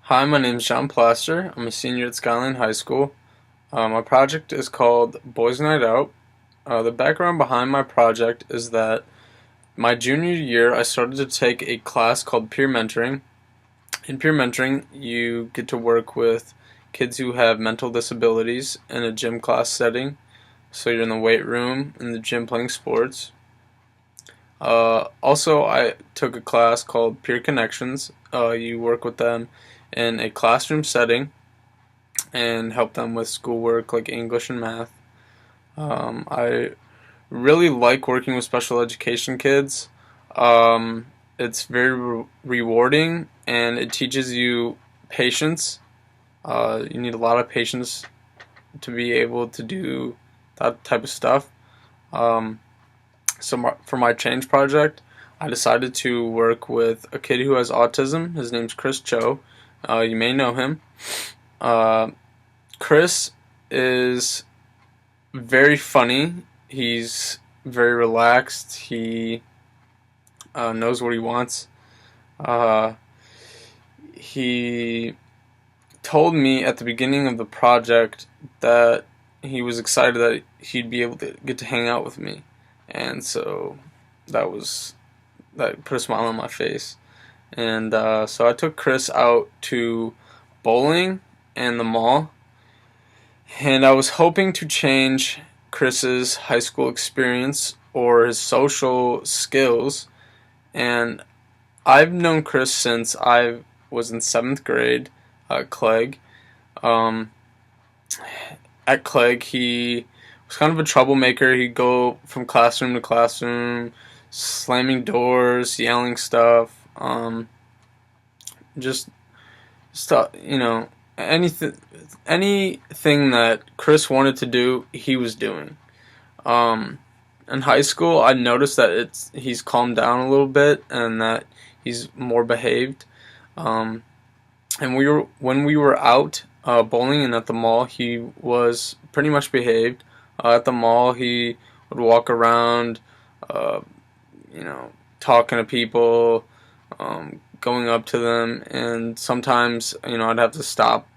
Hi, my name is John Plaster. I'm a senior at Skyline High School. My project is called Boys Night Out. The background behind my project is that my junior year I started to take a class called peer mentoring. In peer mentoring, you get to work with kids who have mental disabilities in a gym class setting. So you're in the weight room, in the gym playing sports. Also, I took a class called Peer Connections. You work with them in a classroom setting and help them with schoolwork like English and math. I really like working with special education kids. It's very rewarding and it teaches you patience. You need a lot of patience to be able to do that type of stuff. Um, for my change project, I decided to work with a kid who has autism. His name's Chris Cho. You may know him. Uh, Chris is very funny. He's very relaxed. He knows what he wants. Uh, he told me at the beginning of the project that he was excited that he'd be able to get to hang out with me, and so that was that put a smile on my face. And so I took Chris out to bowling and the mall, and I was hoping to change Chris's high school experience or his social skills. And I've known Chris since I was in seventh grade at Clegg. Um, at Clegg, he was kind of a troublemaker. He'd go from classroom to classroom, slamming doors, yelling stuff, just stuff, anything that Chris wanted to do, he was doing. Um, in high school, I noticed that he's calmed down a little bit and that he's more behaved. Um, and when we were out bowling and at the mall, he was pretty much behaved. At the mall, he would walk around, uh, you know, talking to people, going up to them, and sometimes I'd have to stop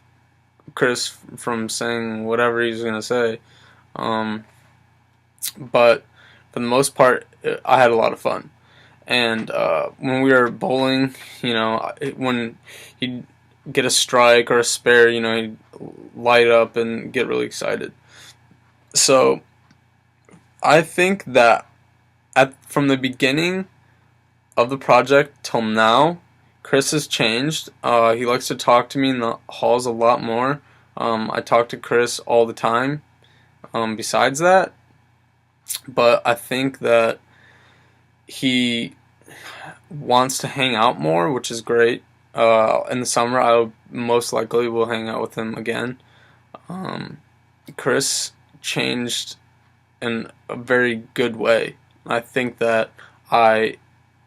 Chris from saying whatever he's gonna say. Um, but for the most part, I had a lot of fun. And when we were bowling, when he'd get a strike or a spare, he'd light up and get really excited. So I think that from the beginning of the project till now, Chris has changed. He likes to talk to me in the halls a lot more. I talk to Chris all the time. Besides that, but I think that he wants to hang out more, which is great. In the summer, I most likely will hang out with him again. Um, Chris changed in a very good way. I think that I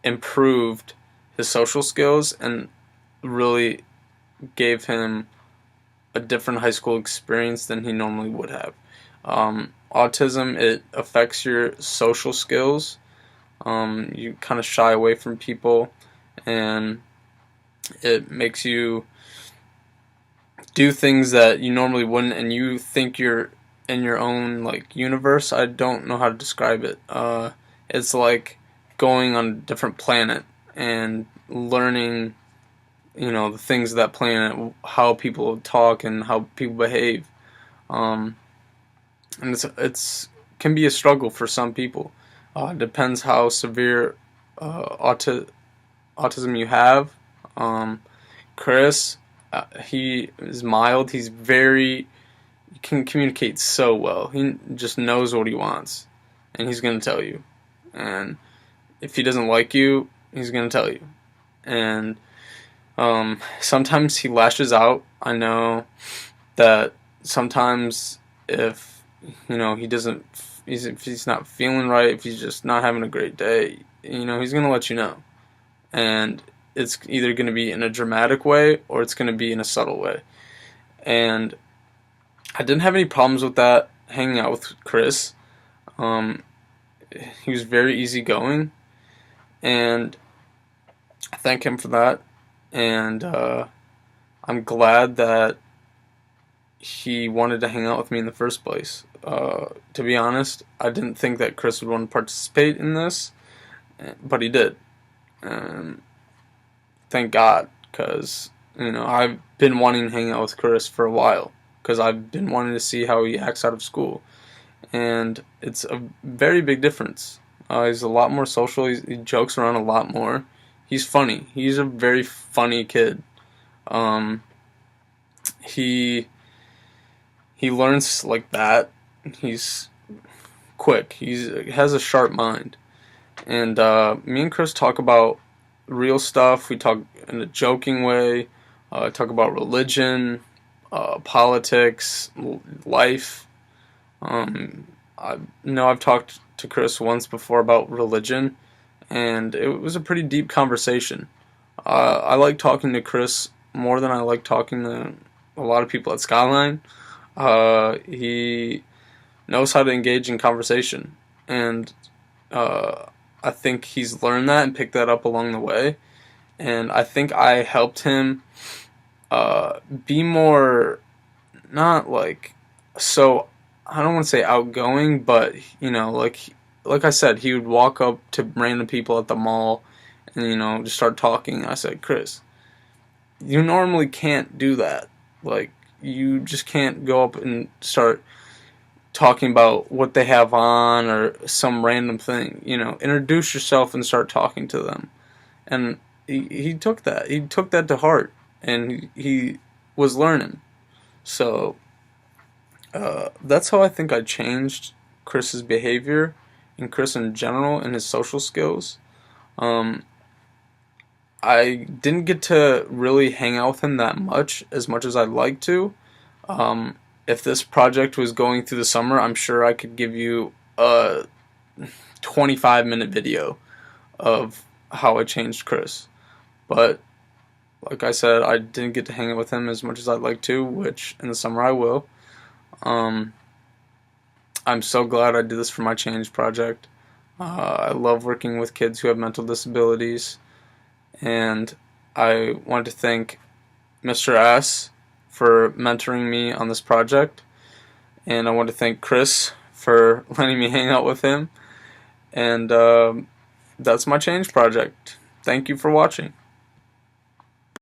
improved his social skills and really gave him a different high school experience than he normally would have. Autism, it affects your social skills. You kind of shy away from people, and it makes you do things that you normally wouldn't, and you think you're in your own like universe. I don't know how to describe it. It's like going on a different planet and learning, the things of that planet, how people talk and how people behave. Um, and it's can be a struggle for some people. It depends how severe autism you have. Um, Chris, he is mild. He can communicate so well. He just knows what he wants, and he's gonna tell you. And if he doesn't like you, he's gonna tell you. And sometimes he lashes out. I know that sometimes if he doesn't, if he's not feeling right, if he's just not having a great day, he's gonna let you know. And it's either gonna be in a dramatic way or it's gonna be in a subtle way. And I didn't have any problems with that hanging out with Chris. Um, he was very easygoing, and I thank him for that. And I'm glad that he wanted to hang out with me in the first place. To be honest, I didn't think that Chris would want to participate in this, but he did. And thank God, because I've been wanting to hang out with Chris for a while, because I've been wanting to see how he acts out of school, and it's a very big difference. He's a lot more social. He jokes around a lot more. He's funny. He's a very funny kid. Um, he he learns like that. He's quick. He has a sharp mind. And me and Chris talk about real stuff. We talk in a joking way. Talk about religion, politics, life. I know I've talked to Chris once before about religion, and it was a pretty deep conversation. I like talking to Chris more than I like talking to a lot of people at Skyline. He knows how to engage in conversation, and I think he's learned that and picked that up along the way. And I think I helped him be more, not like, so I don't want to say outgoing, but like I said, he would walk up to random people at the mall and just start talking. I said, Chris, you normally can't do that. Like, you just can't go up and start talking about what they have on or some random thing. Introduce yourself and start talking to them. And he took that. He took that to heart, and he was learning. So that's how I think I changed Chris's behavior and Chris in general and his social skills. I didn't get to really hang out with him that much as I'd like to. If this project was going through the summer, I'm sure I could give you a 25-minute video of how I changed Chris. But like I said, I didn't get to hang out with him as much as I'd like to, which in the summer I will. I'm so glad I did this for my change project. I love working with kids who have mental disabilities, and I want to thank Mr. S for mentoring me on this project, and I want to thank Chris for letting me hang out with him, and that's my change project. Thank you for watching.